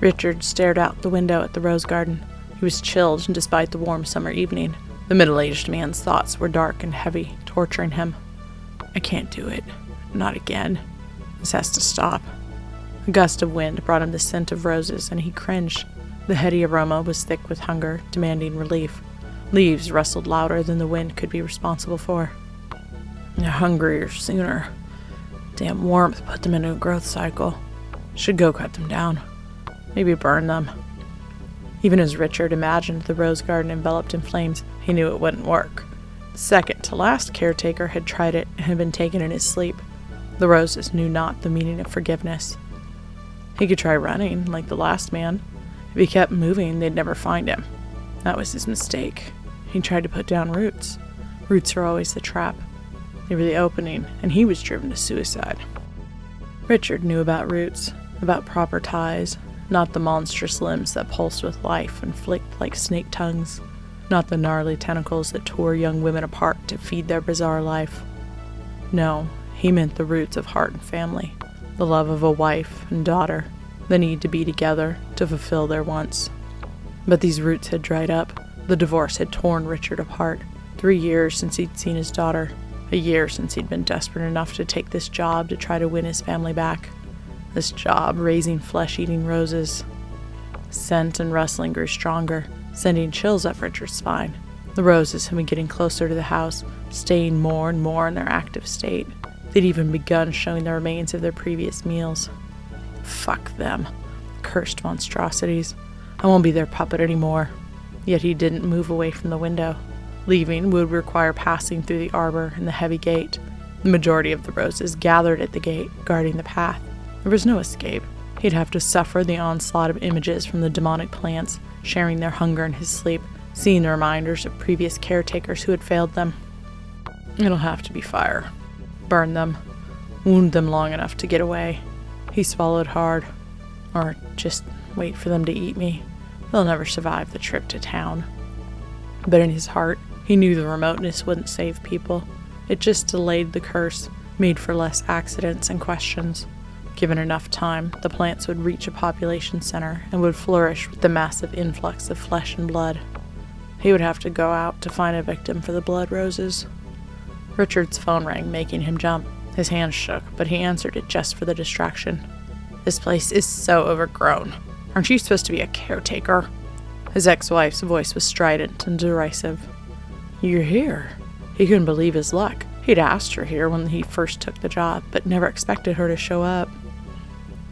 Richard stared out the window at the rose garden. He was chilled despite the warm summer evening. The middle-aged man's thoughts were dark and heavy, torturing him. I can't do it. Not again. This has to stop. A gust of wind brought him the scent of roses, and he cringed. The heady aroma was thick with hunger, demanding relief. Leaves rustled louder than the wind could be responsible for. They're hungrier sooner. Damn warmth put them into a growth cycle. Should go cut them down. Maybe burn them. Even as Richard imagined the rose garden enveloped in flames, he knew it wouldn't work. The second to last caretaker had tried it and had been taken in his sleep. The roses knew not the meaning of forgiveness. He could try running, like the last man. If he kept moving, they'd never find him. That was his mistake. He tried to put down roots. Roots are always the trap. They were the opening, and he was driven to suicide. Richard knew about roots, about proper ties, not the monstrous limbs that pulsed with life and flicked like snake tongues, not the gnarly tentacles that tore young women apart to feed their bizarre life. No, he meant the roots of heart and family, the love of a wife and daughter, the need to be together to fulfill their wants. But these roots had dried up. The divorce had torn Richard apart. 3 years since he'd seen his daughter. A year since he'd been desperate enough to take this job to try to win his family back. This job raising flesh-eating roses. Scent and rustling grew stronger, sending chills up Richard's spine. The roses had been getting closer to the house, staying more and more in their active state. They'd even begun showing the remains of their previous meals. Fuck them. Cursed monstrosities. I won't be their puppet anymore. Yet he didn't move away from the window. Leaving would require passing through the arbor and the heavy gate. The majority of the roses gathered at the gate, guarding the path. There was no escape. He'd have to suffer the onslaught of images from the demonic plants, sharing their hunger in his sleep, seeing the reminders of previous caretakers who had failed them. It'll have to be fire. Burn them. Wound them long enough to get away. He swallowed hard. Or just wait for them to eat me. They'll never survive the trip to town. But in his heart, he knew the remoteness wouldn't save people. It just delayed the curse, made for less accidents and questions. Given enough time, the plants would reach a population center and would flourish with the massive influx of flesh and blood. He would have to go out to find a victim for the blood roses. Richard's phone rang, making him jump. His hands shook, but he answered it just for the distraction. This place is so overgrown. Aren't you supposed to be a caretaker? His ex-wife's voice was strident and derisive. You're here. He couldn't believe his luck. He'd asked her here when he first took the job, but never expected her to show up.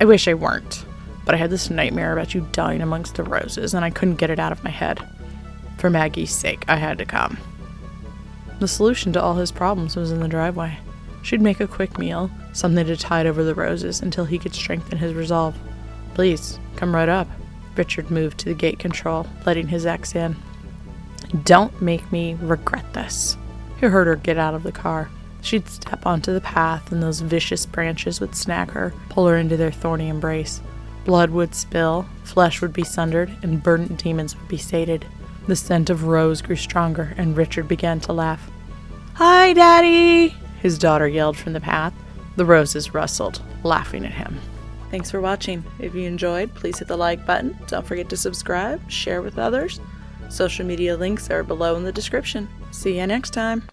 I wish I weren't, but I had this nightmare about you dying amongst the roses, and I couldn't get it out of my head. For Maggie's sake, I had to come. The solution to all his problems was in the driveway. She'd make a quick meal, something to tide over the roses until he could strengthen his resolve. Please, come right up. Richard moved to the gate control, letting his ex in. Don't make me regret this. He heard her get out of the car. She'd step onto the path, and those vicious branches would snag her, pull her into their thorny embrace. Blood would spill, flesh would be sundered, and burnt demons would be sated. The scent of rose grew stronger, and Richard began to laugh. Hi, Daddy! His daughter yelled from the path. The roses rustled, laughing at him. Thanks for watching. If you enjoyed, please hit the like button. Don't forget to subscribe, share with others. Social media links are below in the description. See you next time.